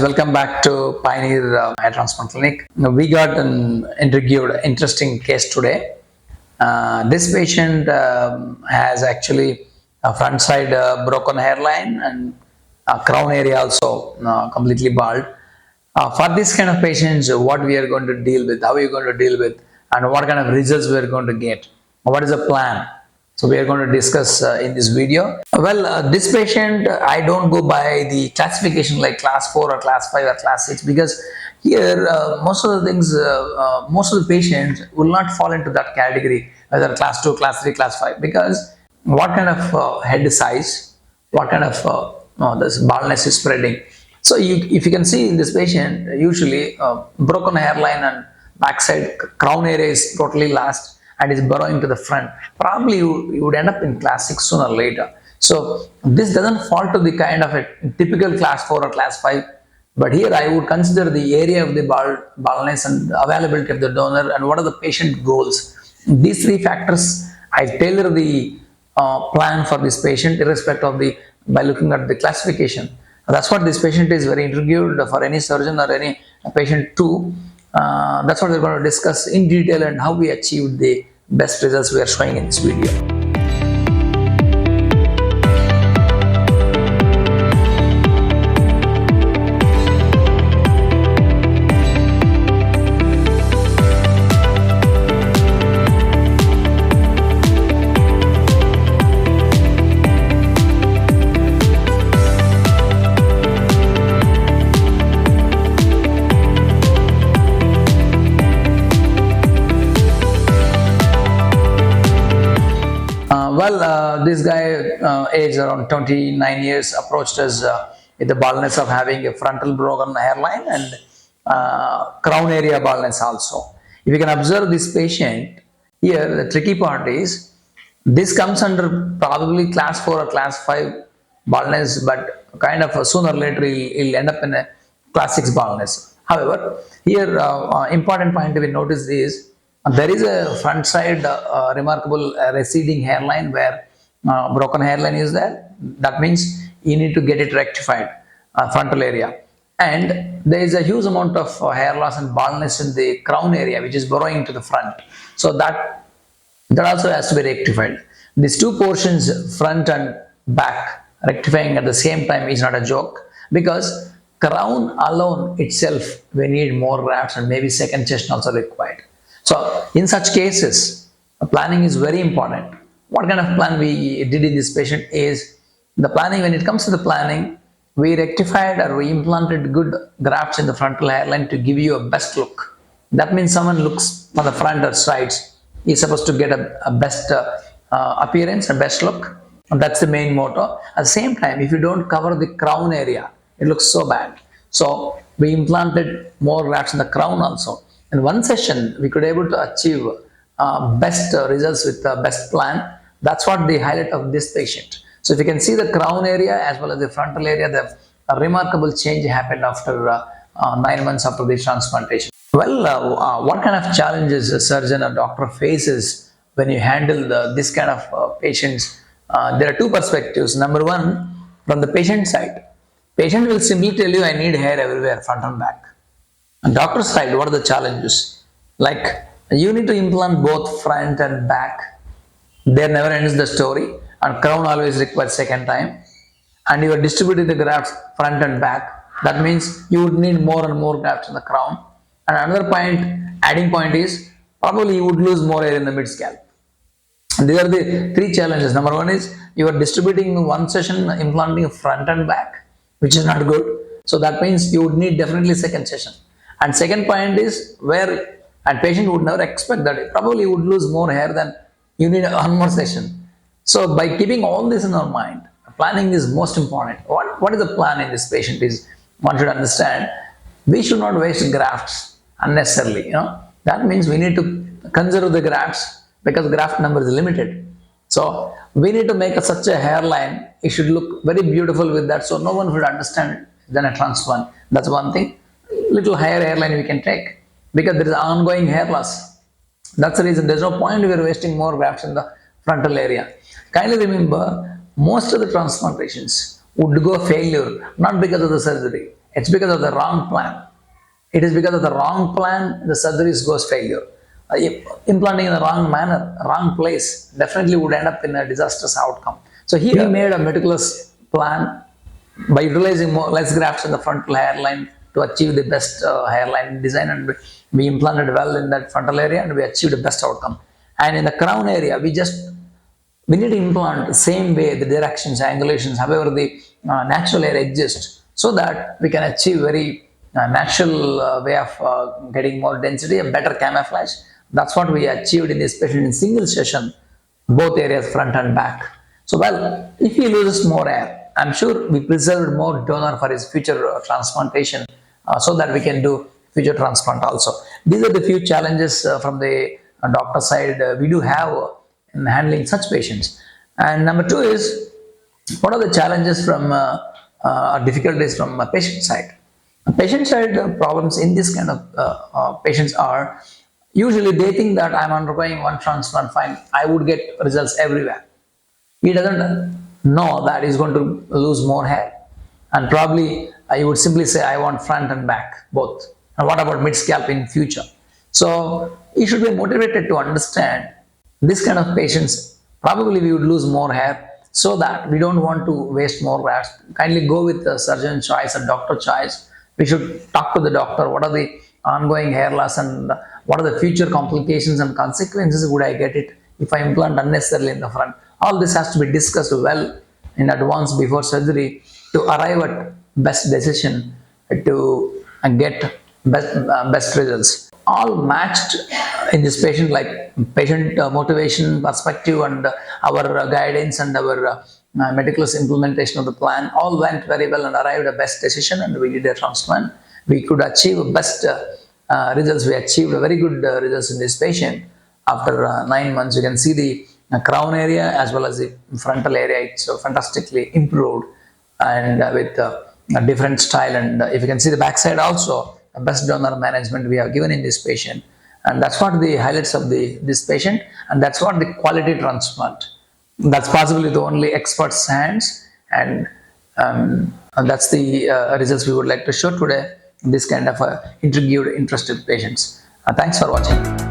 Welcome back to Pioneer Hair Transplant Clinic. Now, we got an interesting case today. This patient has actually a front side broken hairline and crown area also completely bald. For this kind of patients, what we are going to deal with, how we are going to deal with, and what kind of results we are going to get, what is the plan? So we are going to discuss in this video. This patient, I don't go by the classification like class 4 or class 5 or class 6 because here most of the things, most of the patients will not fall into that category, whether class 2, class 3, class 5, because what kind of head size, what kind of this baldness is spreading. So if you can see in this patient, usually broken hairline and backside crown area is totally lost and is burrowing to the front. Probably you would end up in class 6 sooner or later. So this doesn't fall to the kind of a typical class 4 or class 5. But here I would consider the area of the baldness and availability of the donor and what are the patient goals. These three factors, I tailor the plan for this patient irrespective of by looking at the classification. That's what this patient is very intrigued for any surgeon or any patient too. That's what we're going to discuss in detail and how we achieved the best results we are showing in this video. This guy, age around 29 years, approached us with the baldness of having a frontal broken hairline and crown area baldness also. If you can observe this patient, here the tricky part is, this comes under probably class 4 or class 5 baldness, but kind of sooner or later he'll end up in a class 6 baldness. However, here important point to be noticed is, there is a front side remarkable receding hairline where broken hairline is there. That means you need to get it rectified, frontal area. And there is a huge amount of hair loss and baldness in the crown area which is burrowing to the front. So that also has to be rectified. These two portions, front and back, rectifying at the same time is not a joke, because crown alone itself, we need more grafts and maybe second chest also required. So in such cases, planning is very important. What kind of plan we did in this patient is, the planning, when it comes to the planning, we rectified or we implanted good grafts in the frontal hairline to give you a best look. That means someone looks on the front or sides, is supposed to get a best appearance, a best look. And that's the main motto. At the same time, if you don't cover the crown area, it looks so bad. So we implanted more grafts in the crown also. In one session, we could able to achieve best results with the best plan. That's what the highlight of this patient. So if you can see the crown area as well as the frontal area, a remarkable change happened after 9 months after the transplantation. What kind of challenges a surgeon or doctor faces when you handle this kind of patients? There are two perspectives. Number one, from the patient side, patient will simply tell you, I need hair everywhere, front and back. On doctor side, what are the challenges? Like, you need to implant both front and back. There never ends the story, and crown always requires second time. And you are distributing the grafts front and back. That means you would need more and more grafts in the crown. And another adding point is, probably you would lose more hair in the mid scalp. And these are the three challenges. Number one is, you are distributing one session, implanting front and back, which is not good. So that means you would need definitely second session. And second point is, where and patient would never expect that probably would lose more hair than you need one more session. So by keeping all this in our mind, planning is most important. What is the plan in this patient is, one should understand, we should not waste grafts unnecessarily. That means we need to conserve the grafts because graft number is limited. So we need to make such a hairline, it should look very beautiful with that, so no one should understand than a transplant. That's one thing. Little higher hairline we can take because there is ongoing hair loss. That's the reason there's no point we are wasting more grafts in the frontal area. Kindly remember, most of the transplantations would go failure not because of the surgery, It's because of the wrong plan. It is because of the wrong plan the surgeries goes failure. Implanting in the wrong manner, wrong place, definitely would end up in a disastrous outcome. So here we made a meticulous plan by utilizing more less grafts in the frontal hairline to achieve the best hairline design, and we implanted well in that frontal area and we achieved the best outcome. And in the crown area, we need to implant the same way the directions, angulations, however the natural hair exists, so that we can achieve very natural way of getting more density, a better camouflage. That's what we achieved in this patient in single session, both areas, front and back. So, well, if he loses more hair, I'm sure we preserved more donor for his future transplantation, so that we can do future transplant also. These are the few challenges from the doctor side we do have in handling such patients. And number two is, what are the challenges from difficulties from patient side? Patient side problems in this kind of patients are, usually they think that I'm undergoing one transplant, fine, I would get results everywhere. He doesn't know that he's going to lose more hair. And probably you would simply say, I want front and back, both. And what about mid scalp in future? So he should be motivated to understand this kind of patients, probably we would lose more hair, so that we don't want to waste more grafts. Kindly go with the surgeon choice and doctor choice. We should talk to the doctor. What are the ongoing hair loss and what are the future complications and consequences would I get it if I implant unnecessarily in the front? All this has to be discussed well in advance before surgery to arrive at best decision to get best results. All matched in this patient, like patient motivation, perspective, and our guidance and our meticulous implementation of the plan all went very well and arrived at best decision, and we did a transplant. We could achieve best results. We achieved very good results in this patient. After 9 months, you can see the crown area as well as the frontal area. It's fantastically improved, and with a different style. And if you can see the backside also, best donor management we have given in this patient. And that's what the highlights of this patient, and that's what the quality transplant. That's possibly the only expert's hands, and that's the results we would like to show today. This kind of intrigued, interested patients. Thanks for watching.